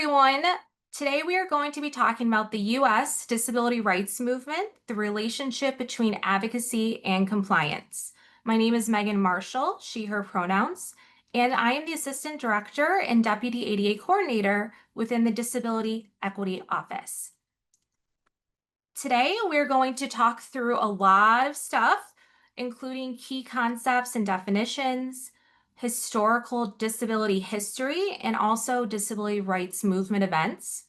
everyone. Today we are going to be talking about the U.S. disability rights movement, the relationship between advocacy and compliance. My name is Megan Marshall, she, her pronouns, and I am the Assistant Director and Deputy ADA Coordinator within the Disability Equity Office. Today we're going to talk through a lot of stuff, including key concepts and definitions, historical disability history, and also disability rights movement events.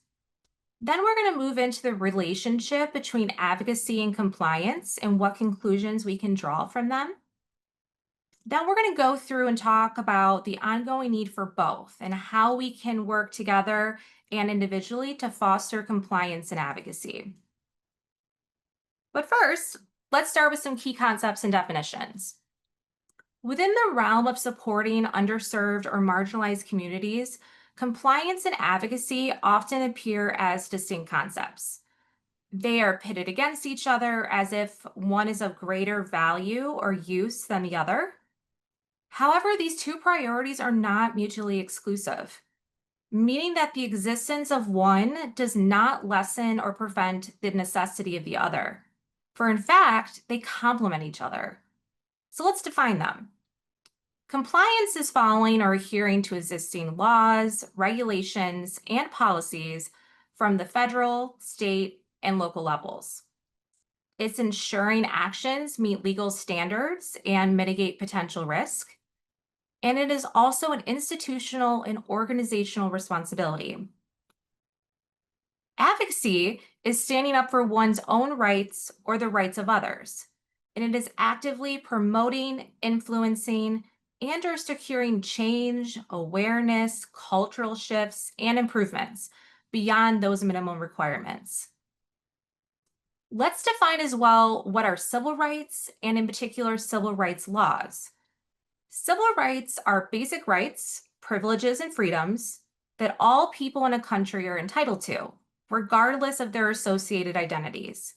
Then we're going to move into the relationship between advocacy and compliance and what conclusions we can draw from them. Then we're going to go through and talk about the ongoing need for both and how we can work together and individually to foster compliance and advocacy. But first, let's start with some key concepts and definitions. Within the realm of supporting underserved or marginalized communities, compliance and advocacy often appear as distinct concepts. They are pitted against each other as if one is of greater value or use than the other. However, these two priorities are not mutually exclusive, meaning that the existence of one does not lessen or prevent the necessity of the other. For in fact, they complement each other. So let's define them. Compliance is following or adhering to existing laws, regulations, and policies from the federal, state, and local levels. It's ensuring actions meet legal standards and mitigate potential risk. And it is also an institutional and organizational responsibility. Advocacy is standing up for one's own rights or the rights of others, and it is actively promoting, influencing, and or securing change, awareness, cultural shifts, and improvements beyond those minimum requirements. Let's define as well what are civil rights, and in particular, civil rights laws. Civil rights are basic rights, privileges, and freedoms that all people in a country are entitled to, regardless of their associated identities.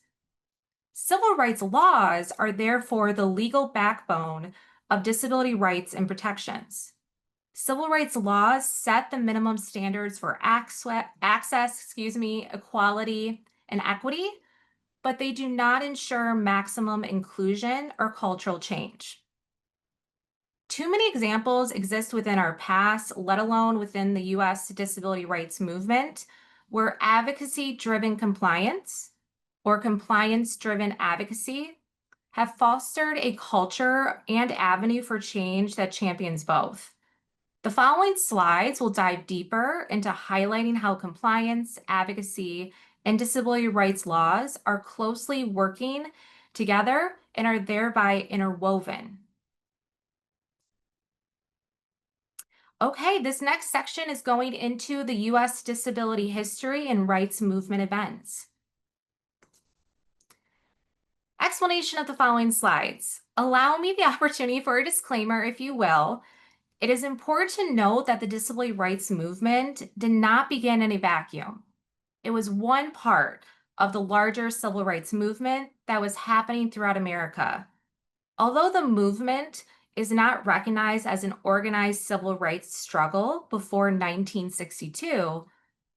Civil rights laws are therefore the legal backbone of disability rights and protections. Civil rights laws set the minimum standards for access, equality, and equity, but they do not ensure maximum inclusion or cultural change. Too many examples exist within our past, let alone within the U.S. disability rights movement, where advocacy-driven compliance or compliance-driven advocacy have fostered a culture and avenue for change that champions both. The following slides will dive deeper into highlighting how compliance, advocacy, and disability rights laws are closely working together and are thereby interwoven. Okay, this next section is going into the U.S. disability history and rights movement events. Explanation of the following slides. Allow me the opportunity for a disclaimer, if you will. It is important to note that the disability rights movement did not begin in a vacuum. It was one part of the larger civil rights movement that was happening throughout America. Although the movement is not recognized as an organized civil rights struggle before 1962,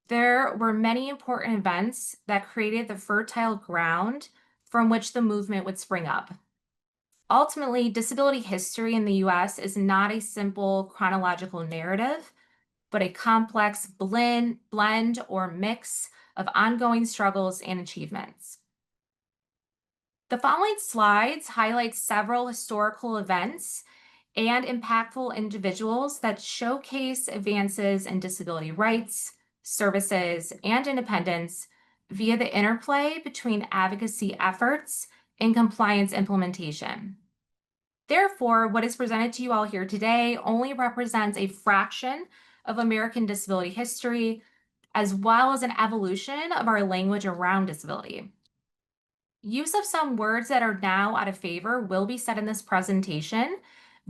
there were many important events that created the fertile ground from which the movement would spring up. Ultimately, disability history in the U.S. is not a simple chronological narrative, but a complex blend or mix of ongoing struggles and achievements. The following slides highlight several historical events and impactful individuals that showcase advances in disability rights, services, and independence via the interplay between advocacy efforts and compliance implementation. Therefore, what is presented to you all here today only represents a fraction of American disability history, as well as an evolution of our language around disability. Use of some words that are now out of favor will be said in this presentation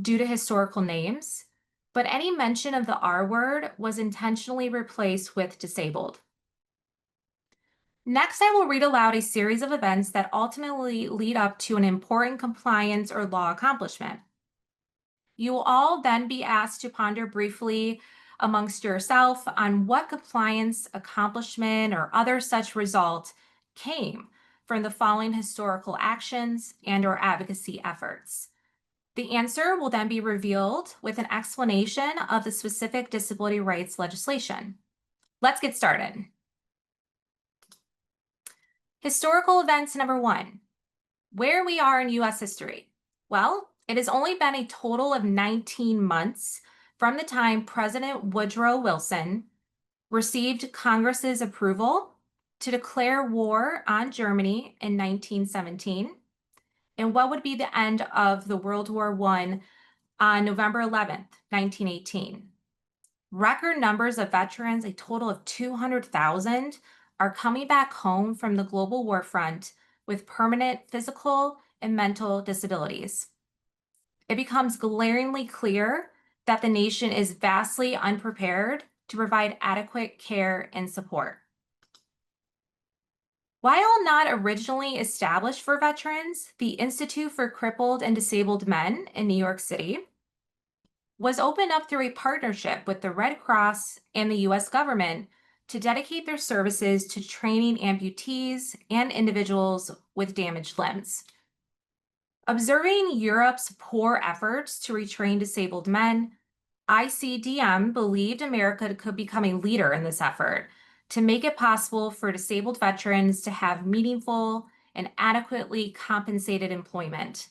due to historical names, but any mention of the R word was intentionally replaced with disabled. Next, I will read aloud a series of events that ultimately lead up to an important compliance or law accomplishment. You will all then be asked to ponder briefly amongst yourself on what compliance, accomplishment, or other such result came from the following historical actions and/or advocacy efforts. The answer will then be revealed with an explanation of the specific disability rights legislation. Let's get started. Historical events number 1, where we are in U.S. history. Well, it has only been a total of 19 months from the time President Woodrow Wilson received Congress's approval to declare war on Germany in 1917, and what would be the end of the World War I on November 11th, 1918. Record numbers of veterans, a total of 200,000, are coming back home from the global war front with permanent physical and mental disabilities. It becomes glaringly clear that the nation is vastly unprepared to provide adequate care and support. While not originally established for veterans, the Institute for Crippled and Disabled Men in New York City was opened up through a partnership with the Red Cross and the U.S. government to dedicate their services to training amputees and individuals with damaged limbs. Observing Europe's poor efforts to retrain disabled men, ICDM believed America could become a leader in this effort to make it possible for disabled veterans to have meaningful and adequately compensated employment.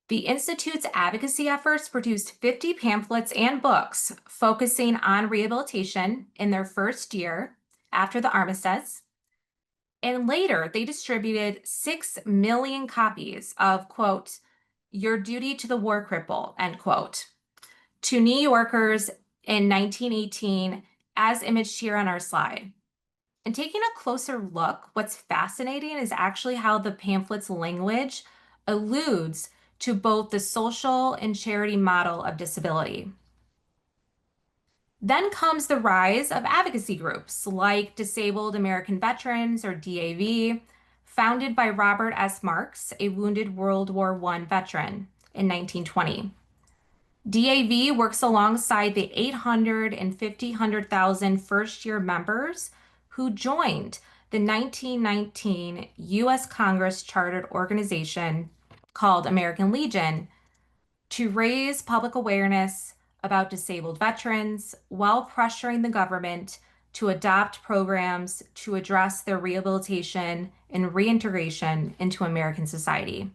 The Institute's advocacy efforts produced 50 pamphlets and books focusing on rehabilitation in their first year after the armistice. And later, they distributed 6 million copies of, quote, Your Duty to the War Cripple, end quote, to New Yorkers in 1918, as imaged here on our slide. And taking a closer look, what's fascinating is actually how the pamphlet's language alludes to both the social and charity model of disability. Then comes the rise of advocacy groups like Disabled American Veterans, or DAV, founded by Robert S. Marks, a wounded World War I veteran, in 1920. DAV works alongside the 100,000 first-year members who joined the 1919 U.S. Congress chartered organization called American Legion to raise public awareness about disabled veterans while pressuring the government to adopt programs to address their rehabilitation and reintegration into American society.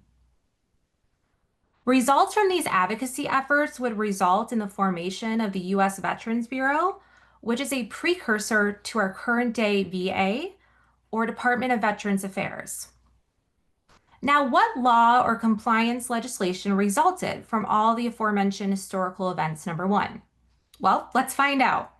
Results from these advocacy efforts would result in the formation of the U.S. Veterans Bureau, which is a precursor to our current day VA, or Department of Veterans Affairs. Now, what law or compliance legislation resulted from all the aforementioned historical events, number 1? Well, let's find out.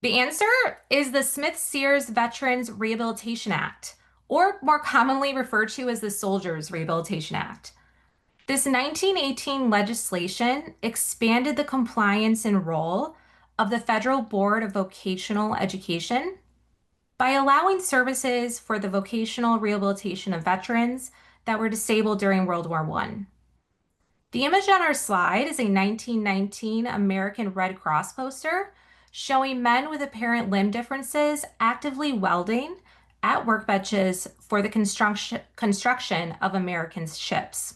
The answer is the Smith-Sears Veterans Rehabilitation Act, or more commonly referred to as the Soldiers Rehabilitation Act. This 1918 legislation expanded the compliance and role of the Federal Board of Vocational Education by allowing services for the vocational rehabilitation of veterans that were disabled during World War I. The image on our slide is a 1919 American Red Cross poster showing men with apparent limb differences actively welding at workbenches for the construction of American ships.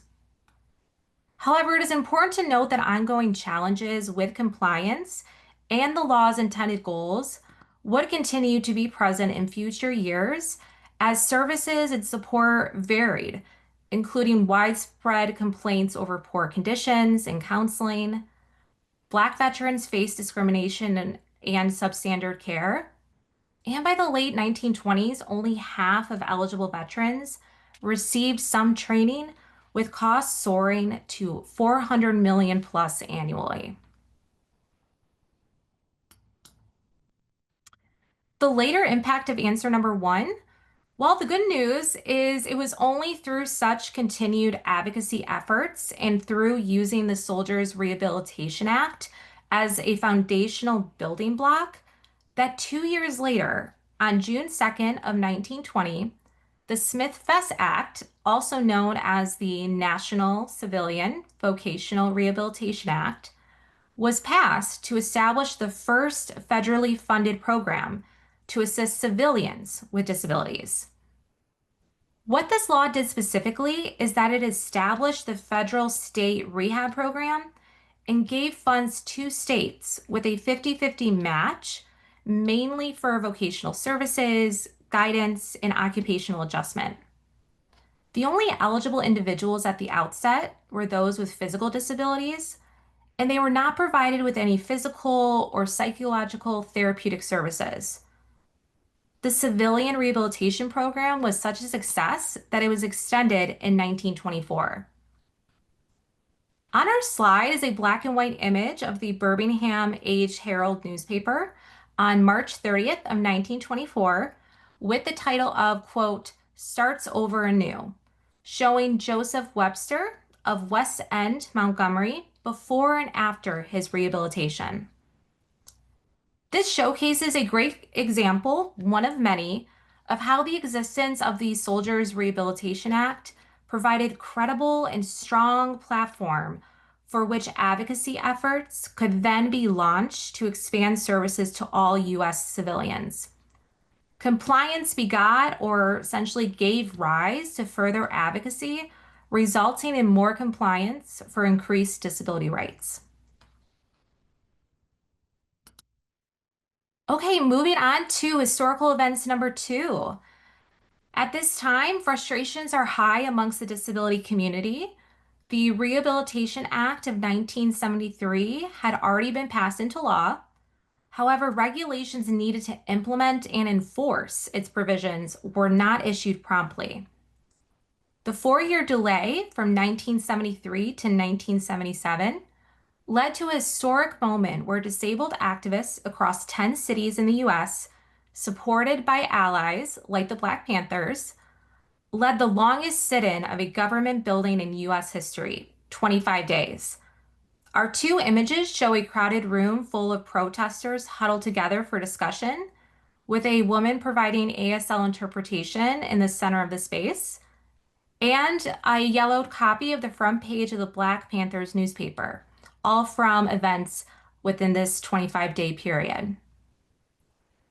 However, it is important to note that ongoing challenges with compliance and the law's intended goals would continue to be present in future years as services and support varied, including widespread complaints over poor conditions and counseling. Black veterans face discrimination and substandard care. And by the late 1920s, only half of eligible veterans received some training, with costs soaring to $400 million plus annually. The later impact of answer number 1, well, the good news is it was only through such continued advocacy efforts and through using the Soldiers Rehabilitation Act as a foundational building block that 2 years later, on June 2nd of 1920, The Smith-Fest Act, also known as the National Civilian Vocational Rehabilitation Act, was passed to establish the first federally funded program to assist civilians with disabilities. What this law did specifically is that it established the federal state rehab program and gave funds to states with a 50-50 match, mainly for vocational services, guidance, and occupational adjustment. The only eligible individuals at the outset were those with physical disabilities, and they were not provided with any physical or psychological therapeutic services. The civilian rehabilitation program was such a success that it was extended in 1924. On our slide is a black and white image of the Birmingham Age Herald newspaper on March 30th of 1924 with the title of, quote, "Starts Over Anew," showing Joseph Webster of West End, Montgomery, before and after his rehabilitation. This showcases a great example, one of many, of how the existence of the Soldiers Rehabilitation Act provided credible and strong platform for which advocacy efforts could then be launched to expand services to all U.S. civilians. Compliance begot or essentially gave rise to further advocacy, resulting in more compliance for increased disability rights. Okay, moving on to historical events number 2. At this time, frustrations are high amongst the disability community. The Rehabilitation Act of 1973 had already been passed into law. However, regulations needed to implement and enforce its provisions were not issued promptly. The 4-year delay from 1973 to 1977 led to a historic moment where disabled activists across 10 cities in the US, supported by allies like the Black Panthers, led the longest sit-in of a government building in US history, 25 days. Our two images show a crowded room full of protesters huddled together for discussion, with a woman providing ASL interpretation in the center of the space, and a yellowed copy of the front page of the Black Panthers newspaper, all from events within this 25-day period.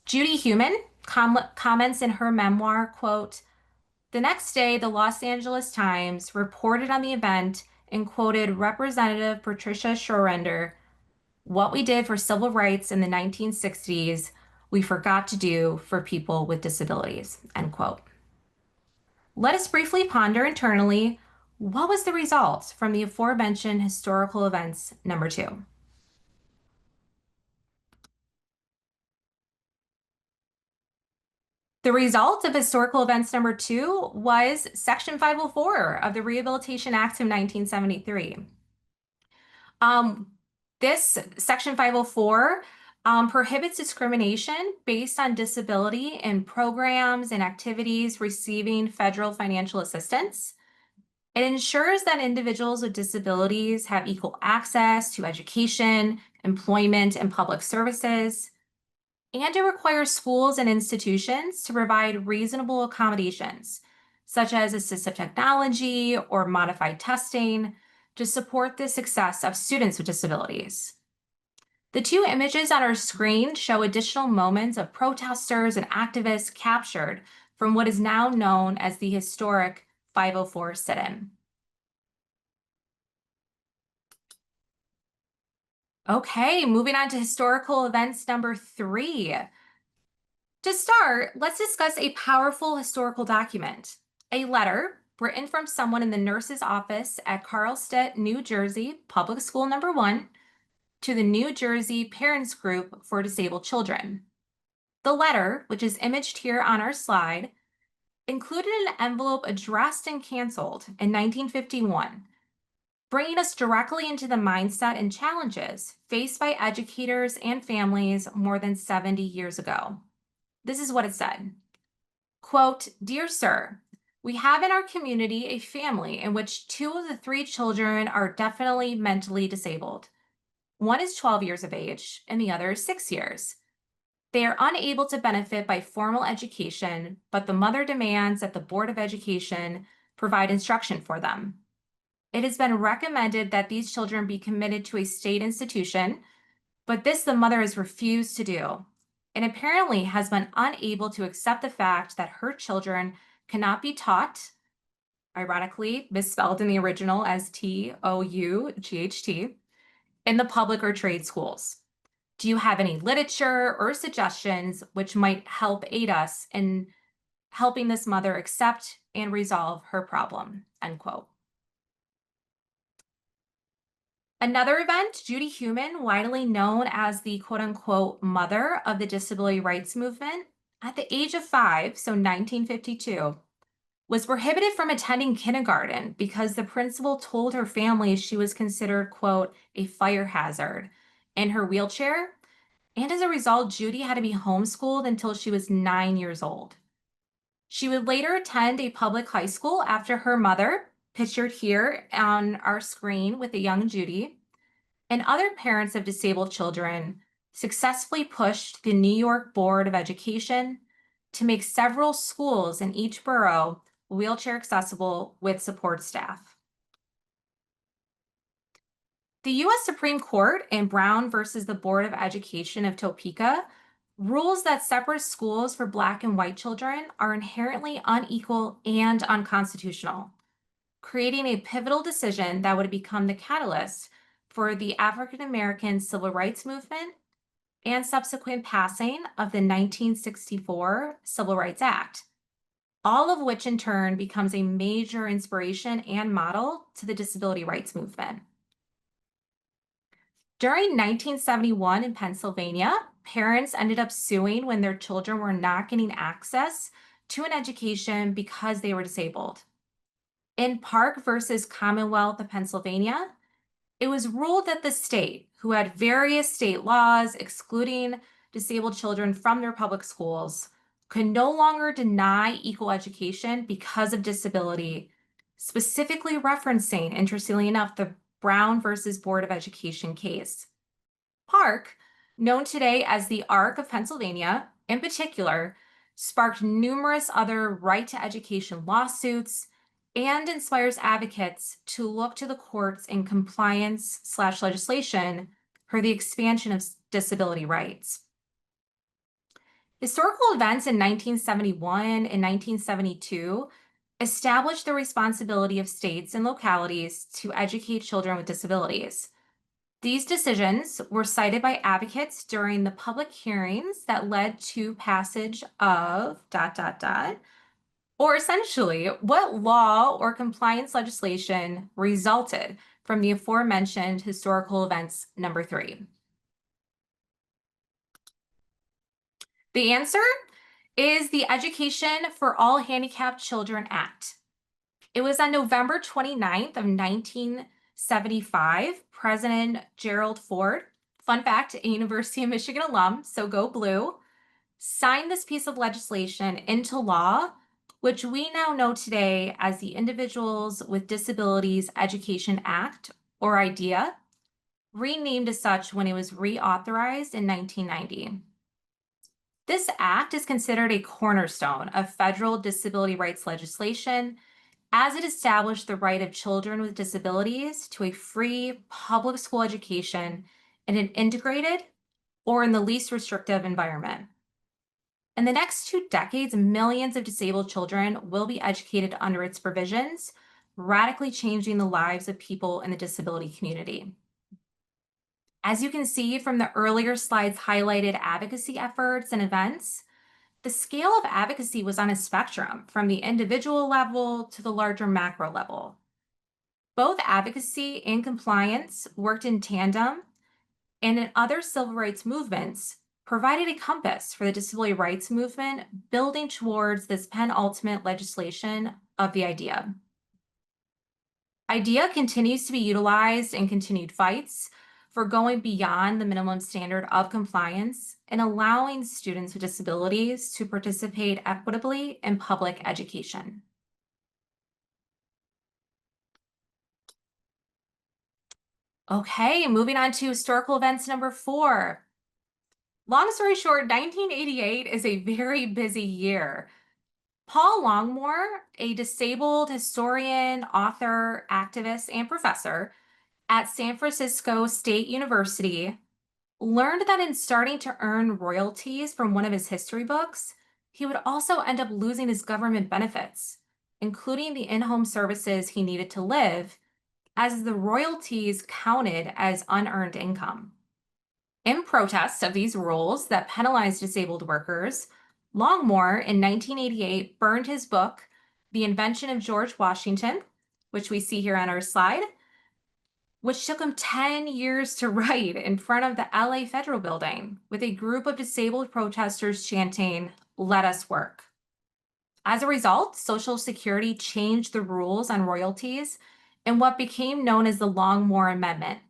Judy Heumann comments in her memoir, quote, "The next day, the Los Angeles Times reported on the event and quoted Representative Patricia Schroeder, 'What we did for civil rights in the 1960s, we forgot to do for people with disabilities,' end quote." Let us briefly ponder internally, what was the result from the aforementioned historical events number 2? The result of historical events number 2 was Section 504 of the Rehabilitation Act of 1973. This Section 504 prohibits discrimination based on disability in programs and activities receiving federal financial assistance. It ensures that individuals with disabilities have equal access to education, employment, and public services. And it requires schools and institutions to provide reasonable accommodations, such as assistive technology or modified testing, to support the success of students with disabilities. The two images on our screen show additional moments of protesters and activists captured from what is now known as the historic 504 sit-in. Okay, moving on to historical events number 3. To start, let's discuss a powerful historical document, a letter written from someone in the nurse's office at Carlstadt, New Jersey, Public School Number 1, to the New Jersey Parents Group for Disabled Children. The letter, which is imaged here on our slide, included an envelope addressed and canceled in 1951, bringing us directly into the mindset and challenges faced by educators and families more than 70 years ago. This is what it said. Quote, "Dear Sir, we have in our community a family in which 2 of the 3 children are definitely mentally disabled. One is 12 years of age and the other is 6 years. They are unable to benefit by formal education, but the mother demands that the Board of Education provide instruction for them. It has been recommended that these children be committed to a state institution, but this the mother has refused to do, and apparently has been unable to accept the fact that her children cannot be taught, ironically misspelled in the original as Tought, in the public or trade schools. Do you have any literature or suggestions which might help aid us in helping this mother accept and resolve her problem? End quote. Another event, Judy Heumann, widely known as the quote unquote mother of the disability rights movement, at the age of 5, so 1952, was prohibited from attending kindergarten because the principal told her family she was considered, quote, a fire hazard in her wheelchair. And as a result, Judy had to be homeschooled until she was 9 years old. She would later attend a public high school after her mother, pictured here on our screen with the young Judy, and other parents of disabled children successfully pushed the New York Board of Education to make several schools in each borough wheelchair accessible with support staff. The U.S. Supreme Court in Brown versus the Board of Education of Topeka rules that separate schools for Black and white children are inherently unequal and unconstitutional, creating a pivotal decision that would become the catalyst for the African American civil rights movement and subsequent passing of the 1964 Civil Rights Act, all of which in turn becomes a major inspiration and model to the disability rights movement. During 1971 in Pennsylvania, parents ended up suing when their children were not getting access to an education because they were disabled. In Park versus Commonwealth of Pennsylvania, it was ruled that the state, who had various state laws excluding disabled children from their public schools, could no longer deny equal education because of disability, specifically referencing, interestingly enough, the Brown versus Board of Education case. Park, known today as the Arc of Pennsylvania, in particular, sparked numerous other right to education lawsuits and inspires advocates to look to the courts in compliance/legislation for the expansion of disability rights. Historical events in 1971 and 1972 established the responsibility of states and localities to educate children with disabilities. These decisions were cited by advocates during the public hearings that led to passage of ... or essentially, what law or compliance legislation resulted from the aforementioned historical events number 3? The answer is the Education for All Handicapped Children Act. It was on November 29th of 1975, President Gerald Ford, fun fact, a University of Michigan alum, so go blue, signed this piece of legislation into law, which we now know today as the Individuals with Disabilities Education Act, or IDEA, renamed as such when it was reauthorized in 1990. This act is considered a cornerstone of federal disability rights legislation, as it established the right of children with disabilities to a free public school education in an integrated or in the least restrictive environment. In the next 2 decades, millions of disabled children will be educated under its provisions, radically changing the lives of people in the disability community. As you can see from the earlier slides highlighted advocacy efforts and events, the scale of advocacy was on a spectrum from the individual level to the larger macro level. Both advocacy and compliance worked in tandem, and in other civil rights movements provided a compass for the disability rights movement, building towards this penultimate legislation of the IDEA. IDEA continues to be utilized in continued fights for going beyond the minimum standard of compliance and allowing students with disabilities to participate equitably in public education. Okay, moving on to historical events number 4. Long story short, 1988 is a very busy year. Paul Longmore, a disabled historian, author, activist, and professor at San Francisco State University, learned that in starting to earn royalties from one of his history books, he would also end up losing his government benefits, including the in-home services he needed to live, as the royalties counted as unearned income. In protest of these rules that penalized disabled workers, Longmore in 1988 burned his book, The Invention of George Washington, which we see here on our slide, which took him 10 years to write in front of the LA Federal Building with a group of disabled protesters chanting, "Let us work." As a result, Social Security changed the rules on royalties in what became known as the Longmore Amendment.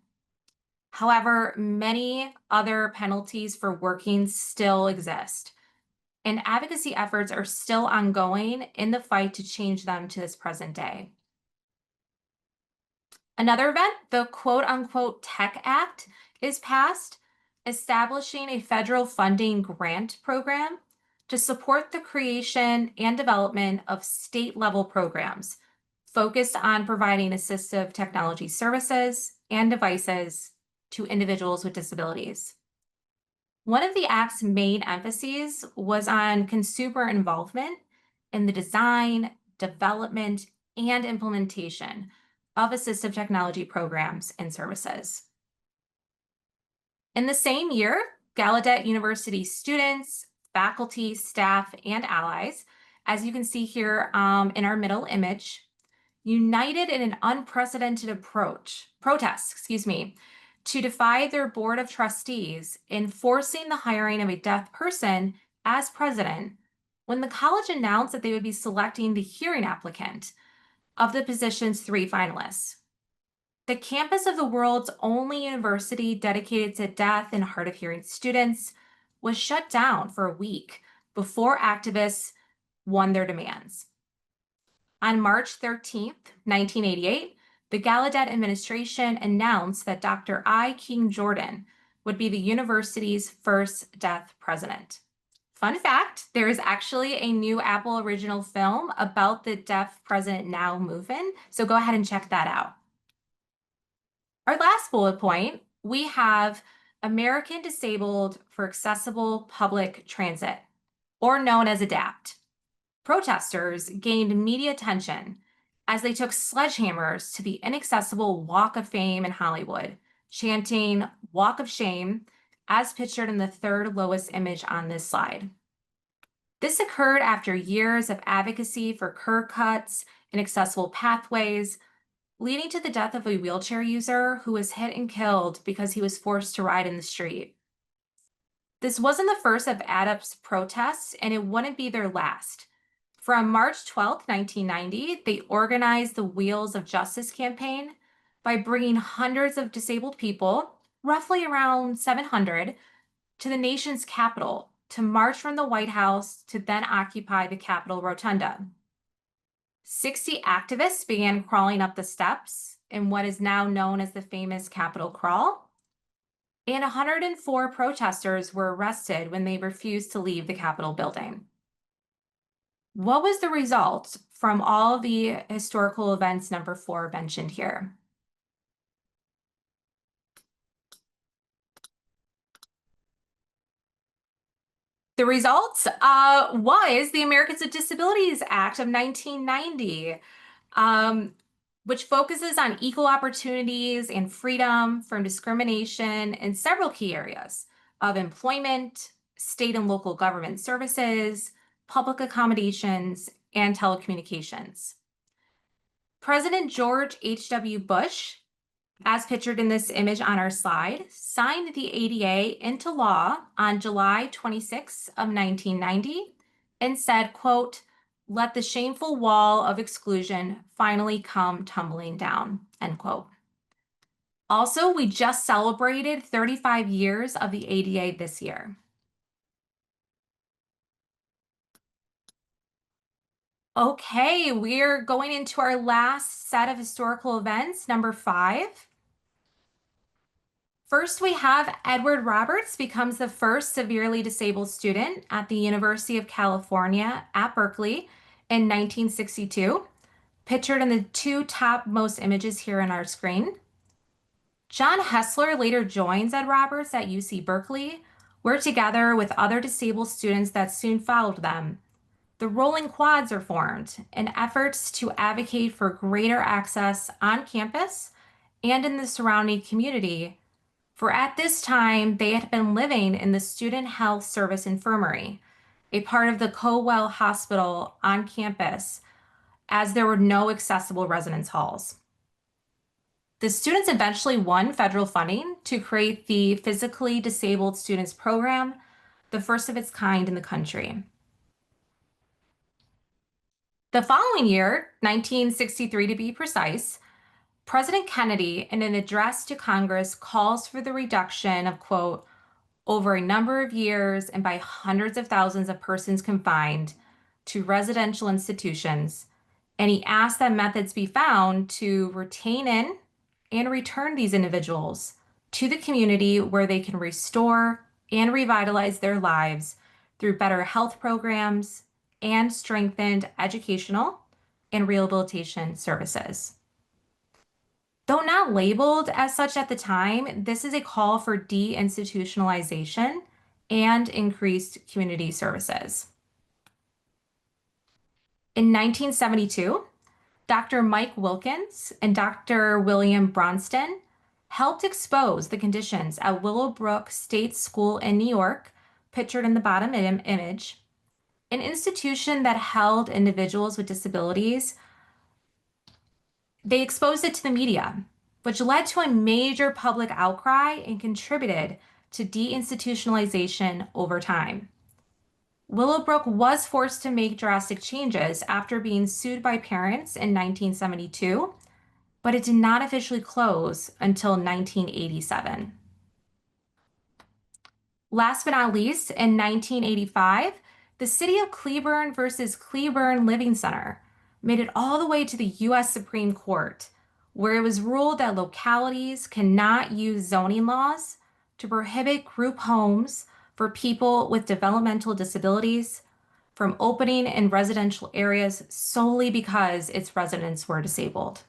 However, many other penalties for working still exist, and advocacy efforts are still ongoing in the fight to change them to this present day. Another event, the quote unquote Tech Act, is passed, establishing a federal funding grant program to support the creation and development of state level programs focused on providing assistive technology services and devices to individuals with disabilities. One of the Act's main emphases was on consumer involvement in the design, development, and implementation of assistive technology programs and services. In the same year, Gallaudet University students, faculty, staff, and allies, as you can see here in our middle image, united in an unprecedented protest, to defy their board of trustees in forcing the hiring of a deaf person as president when the college announced that they would be selecting the hearing applicant of the position's 3 finalists. The campus of the world's only university dedicated to deaf and hard of hearing students was shut down for a week before activists won their demands. On March 13th, 1988, the Gallaudet administration announced that Dr. I. King Jordan would be the university's first deaf president. Fun fact, there is actually a new Apple original film about the Deaf President Now movement, so go ahead and check that out. Our last bullet point, we have American Disabled for Accessible Public Transit, or known as ADAPT. Protesters gained media attention as they took sledgehammers to the inaccessible Walk of Fame in Hollywood, chanting "Walk of Shame," as pictured in the third lowest image on this slide. This occurred after years of advocacy for curb cuts and accessible pathways, leading to the death of a wheelchair user who was hit and killed because he was forced to ride in the street. This wasn't the first of ADAPT's protests, and it wouldn't be their last. From March 12, 1990, they organized the Wheels of Justice campaign by bringing hundreds of disabled people, roughly around 700, to the nation's capital to march from the White House to then occupy the Capitol Rotunda. 60 activists began crawling up the steps in what is now known as the famous Capitol Crawl, and 104 protesters were arrested when they refused to leave the Capitol building. What was the result from all the historical events number 4 mentioned here? The results was the Americans with Disabilities Act of 1990, which focuses on equal opportunities and freedom from discrimination in several key areas of employment, state and local government services, public accommodations, and telecommunications. President George H.W. Bush, as pictured in this image on our slide, signed the ADA into law on July 26 of 1990 and said, quote, "Let the shameful wall of exclusion finally come tumbling down," end quote. Also, we just celebrated 35 years of the ADA this year. Okay, we're going into our last set of historical events, number 5. First, we have Edward Roberts becomes the first severely disabled student at the University of California at Berkeley in 1962, pictured in the two top most images here on our screen. John Hessler later joins Ed Roberts at UC Berkeley, where together with other disabled students that soon followed them, the Rolling Quads are formed in efforts to advocate for greater access on campus and in the surrounding community, for at this time they had been living in the Student Health Service Infirmary, a part of the Cowell Hospital on campus, as there were no accessible residence halls. The students eventually won federal funding to create the Physically Disabled Students Program, the first of its kind in the country. The following year, 1963 to be precise, President Kennedy, in an address to Congress, calls for the reduction of, quote, over a number of years and by hundreds of thousands of persons confined to residential institutions, and he asks that methods be found to retain in and return these individuals to the community where they can restore and revitalize their lives through better health programs and strengthened educational and rehabilitation services. Though not labeled as such at the time, this is a call for deinstitutionalization and increased community services. In 1972, Dr. Mike Wilkins and Dr. William Bronston helped expose the conditions at Willowbrook State School in New York, pictured in the bottom image, an institution that held individuals with disabilities. They exposed it to the media, which led to a major public outcry and contributed to deinstitutionalization over time. Willowbrook was forced to make drastic changes after being sued by parents in 1972, but it did not officially close until 1987. Last but not least, in 1985, the City of Cleburne versus Cleburne Living Center made it all the way to the U.S. Supreme Court, where it was ruled that localities cannot use zoning laws to prohibit group homes for people with developmental disabilities from opening in residential areas solely because its residents were disabled.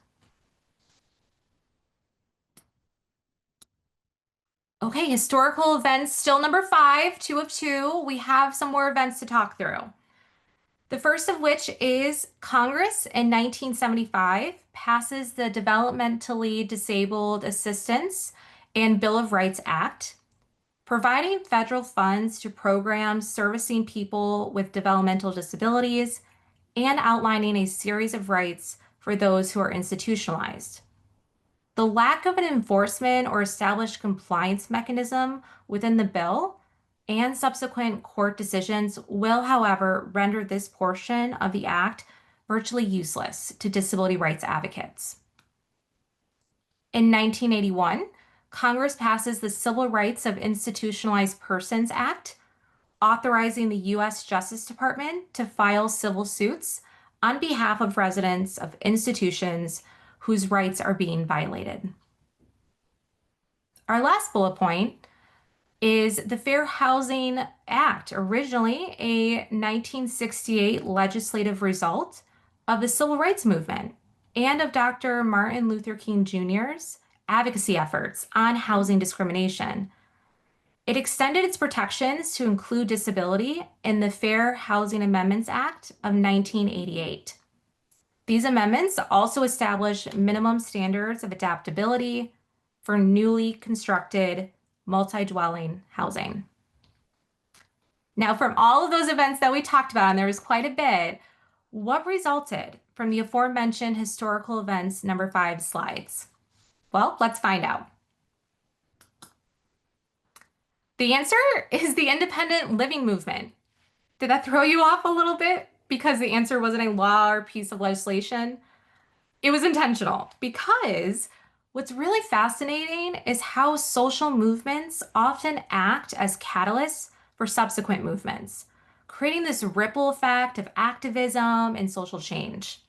Okay, historical events, still number 5, 2 of 2. We have some more events to talk through. The first of which is Congress in 1975 passes the Developmentally Disabled Assistance and Bill of Rights Act, providing federal funds to programs servicing people with developmental disabilities and outlining a series of rights for those who are institutionalized. The lack of an enforcement or established compliance mechanism within the bill and subsequent court decisions will, however, render this portion of the act virtually useless to disability rights advocates. In 1981, Congress passes the Civil Rights of Institutionalized Persons Act, authorizing the U.S. Justice Department to file civil suits on behalf of residents of institutions whose rights are being violated. Our last bullet point is the Fair Housing Act, originally a 1968 legislative result of the Civil Rights Movement and of Dr. Martin Luther King Jr.'s advocacy efforts on housing discrimination. It extended its protections to include disability in the Fair Housing Amendments Act of 1988. These amendments also established minimum standards of adaptability for newly constructed multi-dwelling housing. Now, from all of those events that we talked about, and there was quite a bit, what resulted from the aforementioned historical events number 5 slides? Well, let's find out. The answer is the independent living movement. Did that throw you off a little bit because the answer wasn't a law or piece of legislation? It was intentional because what's really fascinating is how social movements often act as catalysts for subsequent movements, creating this ripple effect of activism and social change.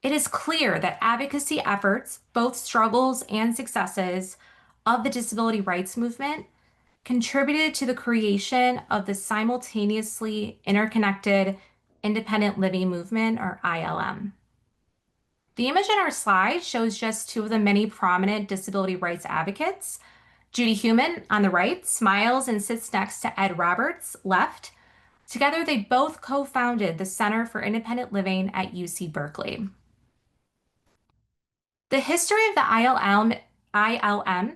It is clear that advocacy efforts, both struggles and successes, of the disability rights movement contributed to the creation of the simultaneously interconnected independent living movement, or ILM. The image in our slide shows just two of the many prominent disability rights advocates. Judy Heumann on the right smiles and sits next to Ed Roberts, left. Together, they both co-founded the Center for Independent Living at UC Berkeley. The history of the ILM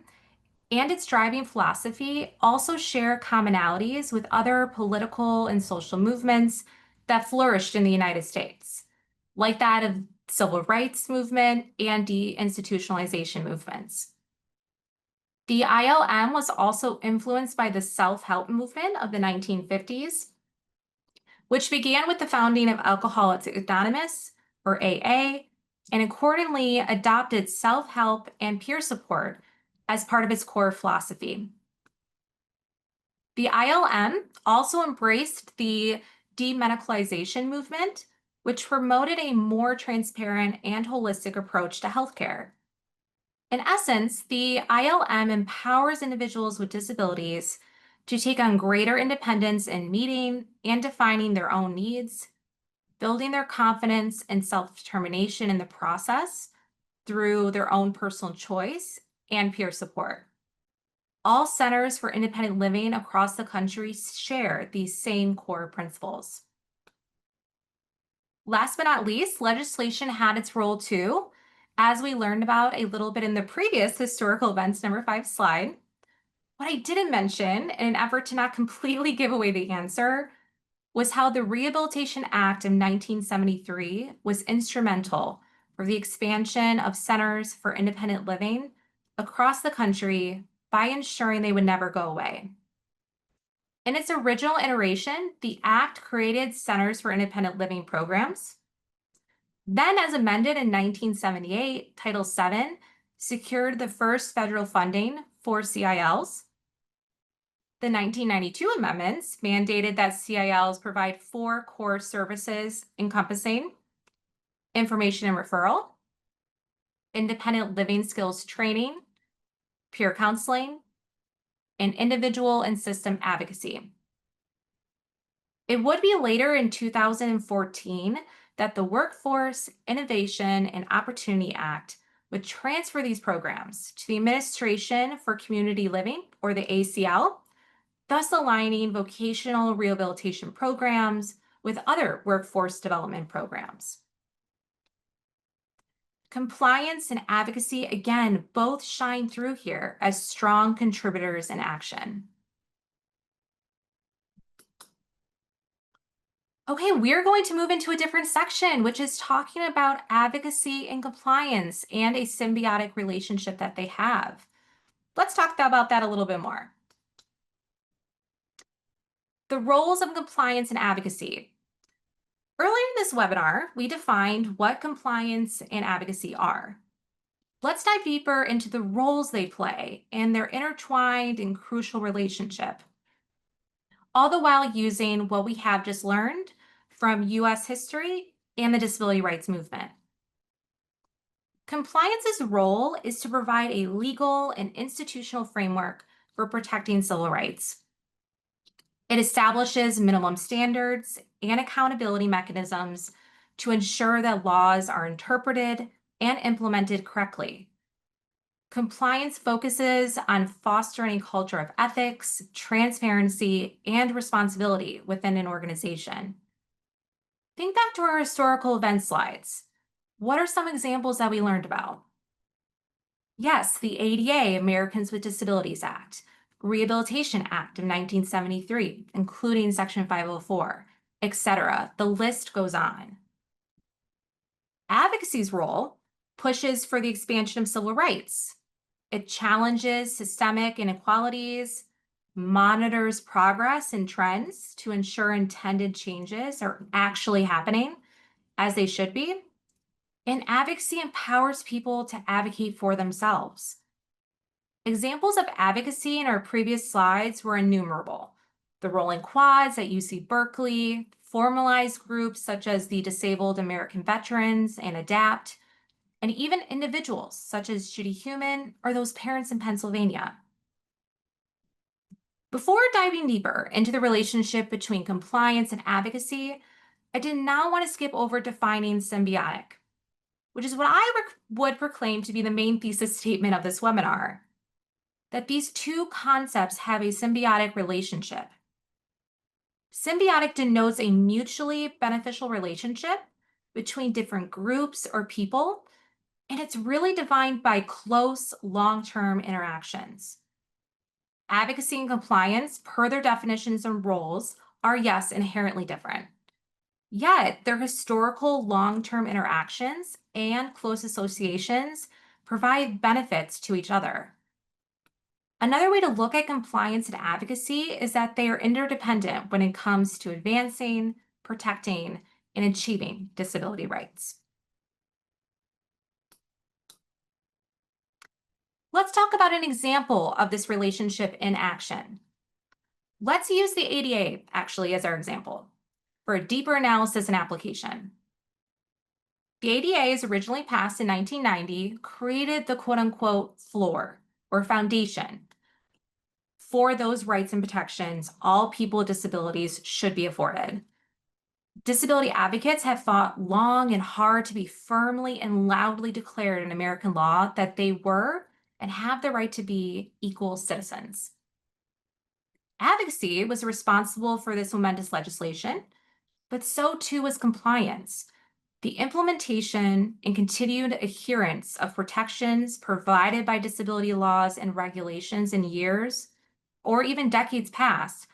and its driving philosophy also share commonalities with other political and social movements that flourished in the United States, like that of civil rights movement and deinstitutionalization movements. The ILM was also influenced by the self-help movement of the 1950s, which began with the founding of Alcoholics Anonymous, or AA, and accordingly adopted self-help and peer support as part of its core philosophy. The ILM also embraced the demedicalization movement, which promoted a more transparent and holistic approach to healthcare. In essence, the ILM empowers individuals with disabilities to take on greater independence in meeting and defining their own needs, building their confidence and self-determination in the process through their own personal choice and peer support. All centers for independent living across the country share these same core principles. Last but not least, legislation had its role too, as we learned about a little bit in the previous historical events number 5 slide. What I didn't mention, in an effort to not completely give away the answer, was how the Rehabilitation Act of 1973 was instrumental for the expansion of centers for independent living across the country by ensuring they would never go away. In its original iteration, the Act created Centers for Independent Living programs. Then, as amended in 1978, Title VII secured the first federal funding for CILs. The 1992 amendments mandated that CILs provide 4 core services encompassing information and referral, independent living skills training, peer counseling, and individual and system advocacy. It would be later in 2014 that the Workforce, Innovation, and Opportunity Act would transfer these programs to the Administration for Community Living, or the ACL, thus aligning vocational rehabilitation programs with other workforce development programs. Compliance and advocacy, again, both shine through here as strong contributors in action. Okay, we're going to move into a different section, which is talking about advocacy and compliance and a symbiotic relationship that they have. Let's talk about that a little bit more. The roles of compliance and advocacy. Earlier in this webinar, we defined what compliance and advocacy are. Let's dive deeper into the roles they play and their intertwined and crucial relationship, all the while using what we have just learned from US history and the disability rights movement. Compliance's role is to provide a legal and institutional framework for protecting civil rights. It establishes minimum standards and accountability mechanisms to ensure that laws are interpreted and implemented correctly. Compliance focuses on fostering a culture of ethics, transparency, and responsibility within an organization. Think back to our historical event slides. What are some examples that we learned about? Yes, the ADA, Americans with Disabilities Act, Rehabilitation Act of 1973, including Section 504, etc. The list goes on. Advocacy's role pushes for the expansion of civil rights. It challenges systemic inequalities, monitors progress and trends to ensure intended changes are actually happening as they should be. And advocacy empowers people to advocate for themselves. Examples of advocacy in our previous slides were innumerable. The rolling quads at UC Berkeley, formalized groups such as the Disabled American Veterans and ADAPT, and even individuals such as Judy Heumann or those parents in Pennsylvania. Before diving deeper into the relationship between compliance and advocacy, I did not want to skip over defining symbiotic, which is what I would proclaim to be the main thesis statement of this webinar, that these two concepts have a symbiotic relationship. Symbiotic denotes a mutually beneficial relationship between different groups or people, and it's really defined by close, long-term interactions. Advocacy and compliance, per their definitions and roles, are, yes, inherently different. Yet, their historical long-term interactions and close associations provide benefits to each other. Another way to look at compliance and advocacy is that they are interdependent when it comes to advancing, protecting, and achieving disability rights. Let's talk about an example of this relationship in action. Let's use the ADA actually as our example for a deeper analysis and application. The ADA is originally passed in 1990, created the quote-unquote floor or foundation for those rights and protections all people with disabilities should be afforded. Disability advocates have fought long and hard to be firmly and loudly declared in American law that they were and have the right to be equal citizens. Advocacy was responsible for this momentous legislation, but so too was compliance. The implementation and continued adherence of protections provided by disability laws and regulations in years or even decades past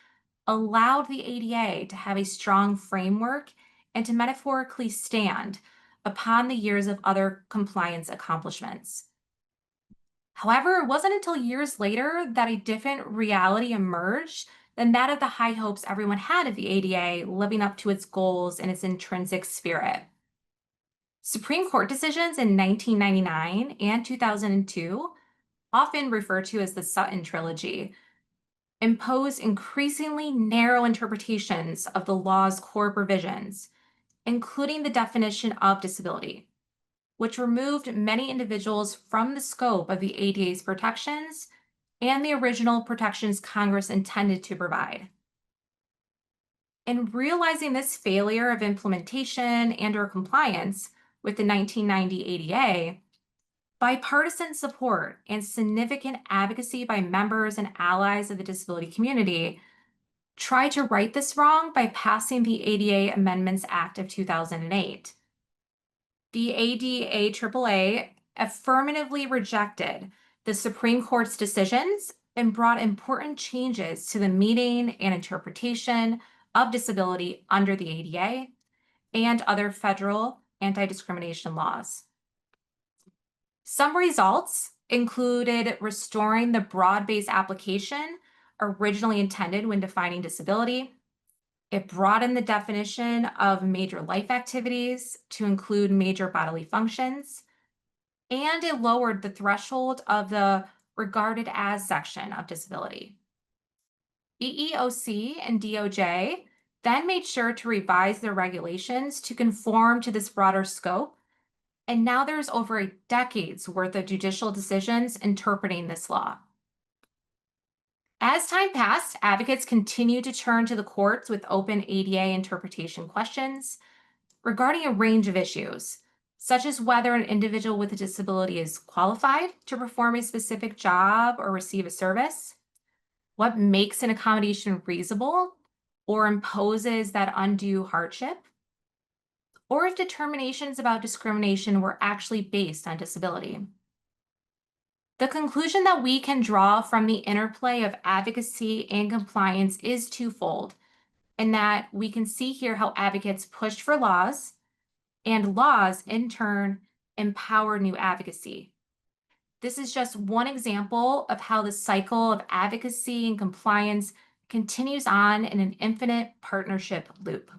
allowed the ADA to have a strong framework and to metaphorically stand upon the years of other compliance accomplishments. However, it wasn't until years later that a different reality emerged than that of the high hopes everyone had of the ADA living up to its goals and its intrinsic spirit. Supreme Court decisions in 1999 and 2002, often referred to as the Sutton Trilogy, imposed increasingly narrow interpretations of the law's core provisions, including the definition of disability, which removed many individuals from the scope of the ADA's protections and the original protections Congress intended to provide. In realizing this failure of implementation and/or compliance with the 1990 ADA, bipartisan support and significant advocacy by members and allies of the disability community tried to right this wrong by passing the ADA Amendments Act of 2008. The ADA affirmatively rejected the Supreme Court's decisions and brought important changes to the meaning and interpretation of disability under the ADA and other federal anti-discrimination laws. Some results included restoring the broad-based application originally intended when defining disability. It broadened the definition of major life activities to include major bodily functions, and it lowered the threshold of the regarded as section of disability. EEOC and DOJ then made sure to revise their regulations to conform to this broader scope, and now there's over a decade's worth of judicial decisions interpreting this law. As time passed, advocates continued to turn to the courts with open ADA interpretation questions regarding a range of issues, such as whether an individual with a disability is qualified to perform a specific job or receive a service, what makes an accommodation reasonable or imposes that undue hardship, or if determinations about discrimination were actually based on disability. The conclusion that we can draw from the interplay of advocacy and compliance is twofold, in that we can see here how advocates pushed for laws, and laws in turn empower new advocacy. This is just one example of how the cycle of advocacy and compliance continues on in an infinite partnership loop.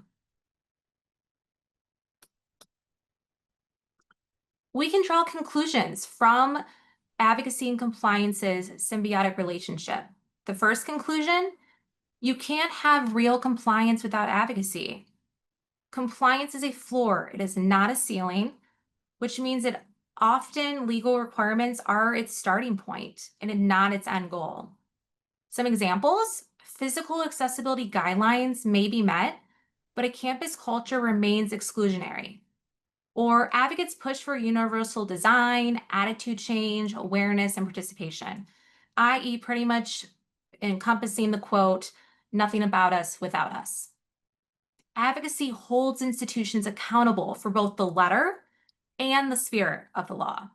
We can draw conclusions from advocacy and compliance's symbiotic relationship. The first conclusion, you can't have real compliance without advocacy. Compliance is a floor, it is not a ceiling, which means it Often, legal requirements are its starting point and not its end goal. Some examples: physical accessibility guidelines may be met, but a campus culture remains exclusionary. Or advocates push for universal design, attitude change, awareness, and participation, i.e., pretty much encompassing the quote, nothing about us without us. Advocacy holds institutions accountable for both the letter and the spirit of the law.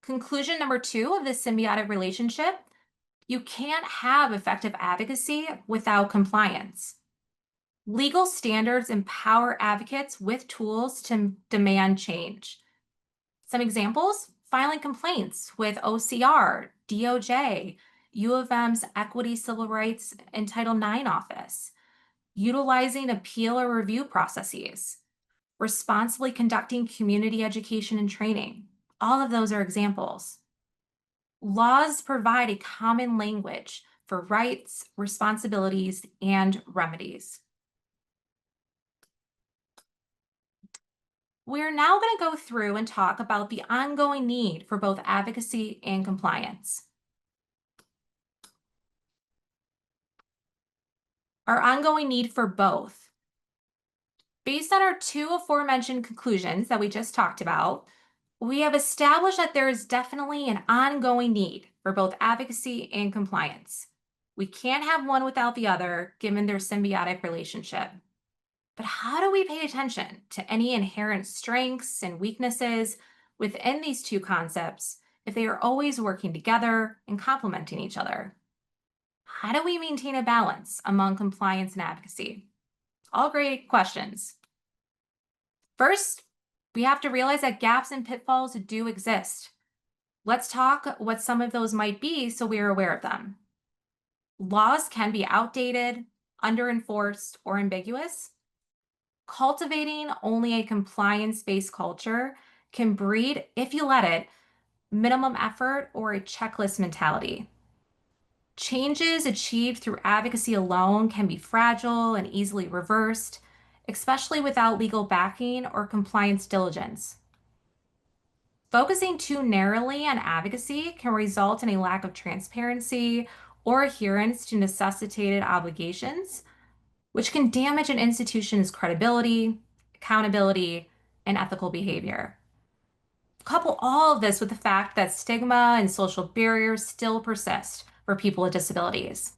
Conclusion number 2 of this symbiotic relationship: you can't have effective advocacy without compliance. Legal standards empower advocates with tools to demand change. Some examples: filing complaints with OCR, DOJ, U of M's Equity Civil Rights and Title IX office, utilizing appeal or review processes, responsibly conducting community education and training. All of those are examples. Laws provide a common language for rights, responsibilities, and remedies. We're now going to go through and talk about the ongoing need for both advocacy and compliance. Our ongoing need for both. Based on our 2 aforementioned conclusions that we just talked about, we have established that there is definitely an ongoing need for both advocacy and compliance. We can't have one without the other, given their symbiotic relationship. But how do we pay attention to any inherent strengths and weaknesses within these 2 concepts if they are always working together and complementing each other? How do we maintain a balance among compliance and advocacy? All great questions. First, we have to realize that gaps and pitfalls do exist. Let's talk what some of those might be so we are aware of them. Laws can be outdated, under-enforced, or ambiguous. Cultivating only a compliance-based culture can breed, if you let it, minimum effort or a checklist mentality. Changes achieved through advocacy alone can be fragile and easily reversed, especially without legal backing or compliance diligence. Focusing too narrowly on advocacy can result in a lack of transparency or adherence to necessitated obligations, which can damage an institution's credibility, accountability, and ethical behavior. Couple all of this with the fact that stigma and social barriers still persist for people with disabilities.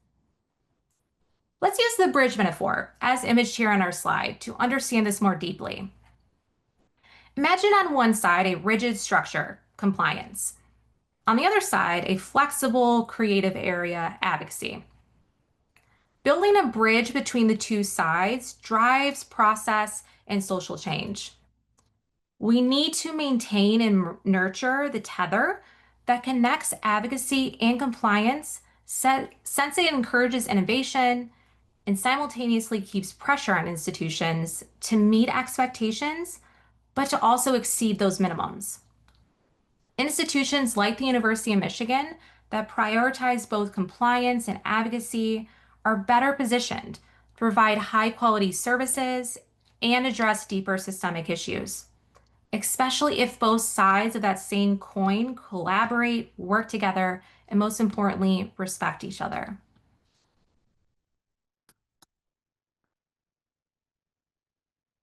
Let's use the bridge metaphor, as imaged here on our slide, to understand this more deeply. Imagine on one side a rigid structure, compliance. On the other side, a flexible, creative area, advocacy. Building a bridge between the 2 sides drives process and social change. We need to maintain and nurture the tether that connects advocacy and compliance, since it encourages innovation and simultaneously keeps pressure on institutions to meet expectations, but to also exceed those minimums. Institutions like the University of Michigan that prioritize both compliance and advocacy are better positioned to provide high-quality services and address deeper systemic issues, especially if both sides of that same coin collaborate, work together, and most importantly, respect each other.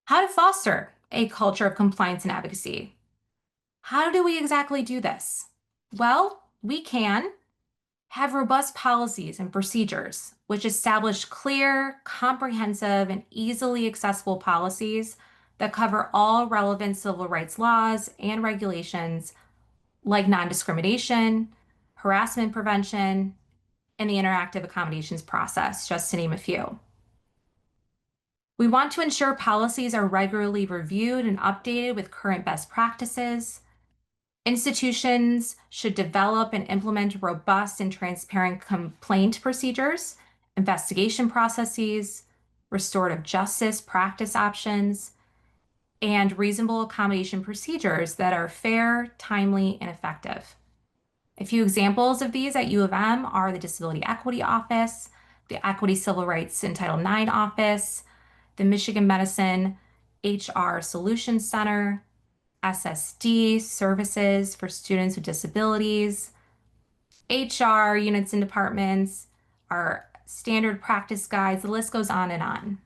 How to foster a culture of compliance and advocacy? How do we exactly do this? Well, we can have robust policies and procedures which establish clear, comprehensive, and easily accessible policies that cover all relevant civil rights laws and regulations like non-discrimination, harassment prevention, and the interactive accommodations process, just to name a few. We want to ensure policies are regularly reviewed and updated with current best practices. Institutions should develop and implement robust and transparent complaint procedures, investigation processes, restorative justice practice options, and reasonable accommodation procedures that are fair, timely, and effective. A few examples of these at U of M are the Disability Equity Office, the Equity Civil Rights and Title IX Office, the Michigan Medicine HR Solutions Center, SSD services for students with disabilities, HR units and departments, our standard practice guides, the list goes on and on.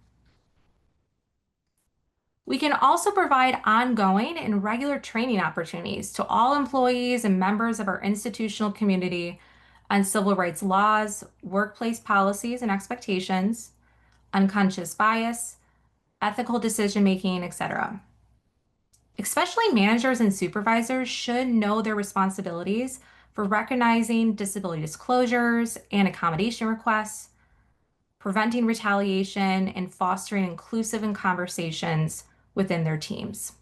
We can also provide ongoing and regular training opportunities to all employees and members of our institutional community on civil rights laws, workplace policies and expectations, unconscious bias, ethical decision-making, etc. Especially managers and supervisors should know their responsibilities for recognizing disability disclosures and accommodation requests, preventing retaliation, and fostering inclusive and conversations within their teams.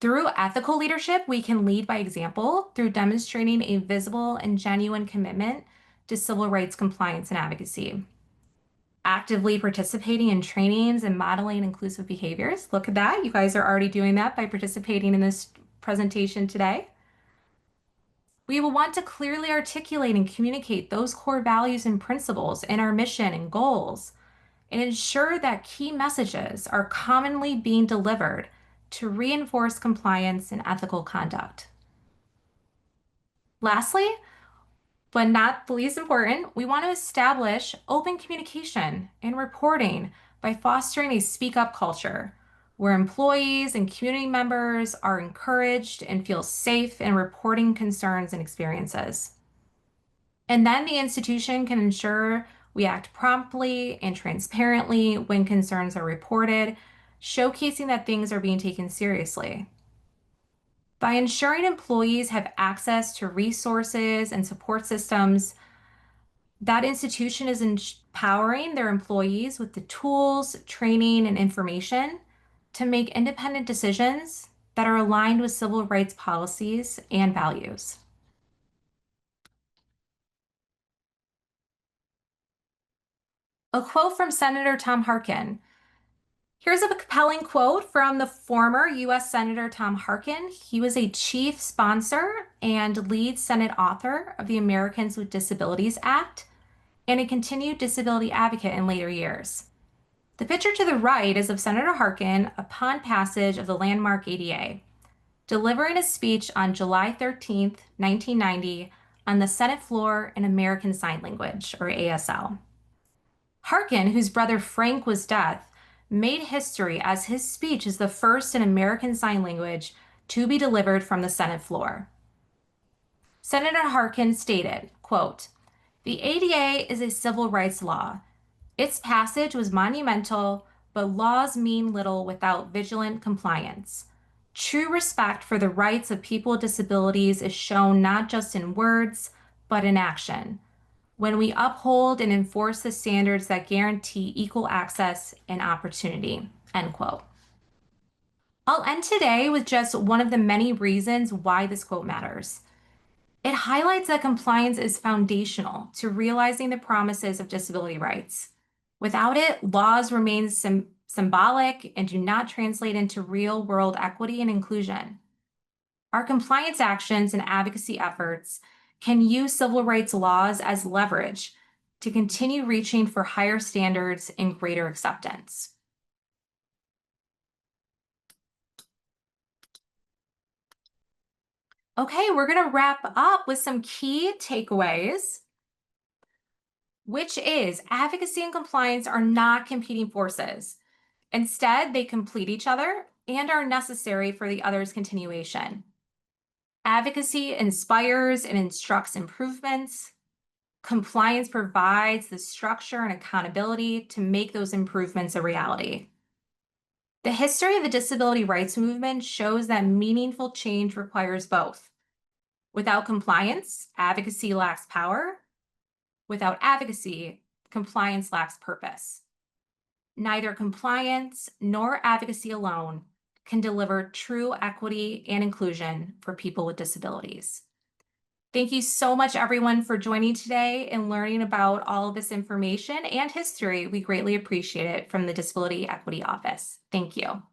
Through ethical leadership, we can lead by example through demonstrating a visible and genuine commitment to civil rights compliance and advocacy. Actively participating in trainings and modeling inclusive behaviors. Look at that. You guys are already doing that by participating in this presentation today. We will want to clearly articulate and communicate those core values and principles in our mission and goals, and ensure that key messages are commonly being delivered to reinforce compliance and ethical conduct. Lastly, but not the least important, we want to establish open communication and reporting by fostering a speak up culture where employees and community members are encouraged and feel safe in reporting concerns and experiences. And then the institution can ensure we act promptly and transparently when concerns are reported, showcasing that things are being taken seriously. By ensuring employees have access to resources and support systems, that institution is empowering their employees with the tools, training, and information to make independent decisions that are aligned with civil rights policies and values. A quote from Senator Tom Harkin. Here's a compelling quote from the former U.S. Senator Tom Harkin. He was a chief sponsor and lead Senate author of the Americans with Disabilities Act and a continued disability advocate in later years. The picture to the right is of Senator Harkin upon passage of the landmark ADA, delivering a speech on July 13, 1990, on the Senate floor in American Sign Language, or ASL. Harkin, whose brother Frank was deaf, made history as his speech is the first in American Sign Language to be delivered from the Senate floor. Senator Harkin stated, quote, "The ADA is a civil rights law. Its passage was monumental, but laws mean little without vigilant compliance. True respect for the rights of people with disabilities is shown not just in words, but in action, when we uphold and enforce the standards that guarantee equal access and opportunity," end quote. I'll end today with just one of the many reasons why this quote matters. It highlights that compliance is foundational to realizing the promises of disability rights. Without it, laws remain symbolic and do not translate into real-world equity and inclusion. Our compliance actions and advocacy efforts can use civil rights laws as leverage to continue reaching for higher standards and greater acceptance. Okay, we're going to wrap up with some key takeaways, which is advocacy and compliance are not competing forces. Instead, they complete each other and are necessary for the other's continuation. Advocacy inspires and instructs improvements. Compliance provides the structure and accountability to make those improvements a reality. The history of the disability rights movement shows that meaningful change requires both. Without compliance, advocacy lacks power. Without advocacy, compliance lacks purpose. Neither compliance nor advocacy alone can deliver true equity and inclusion for people with disabilities. Thank you so much, everyone, for joining today and learning about all of this information and history. We greatly appreciate it from the Disability Equity Office. Thank you.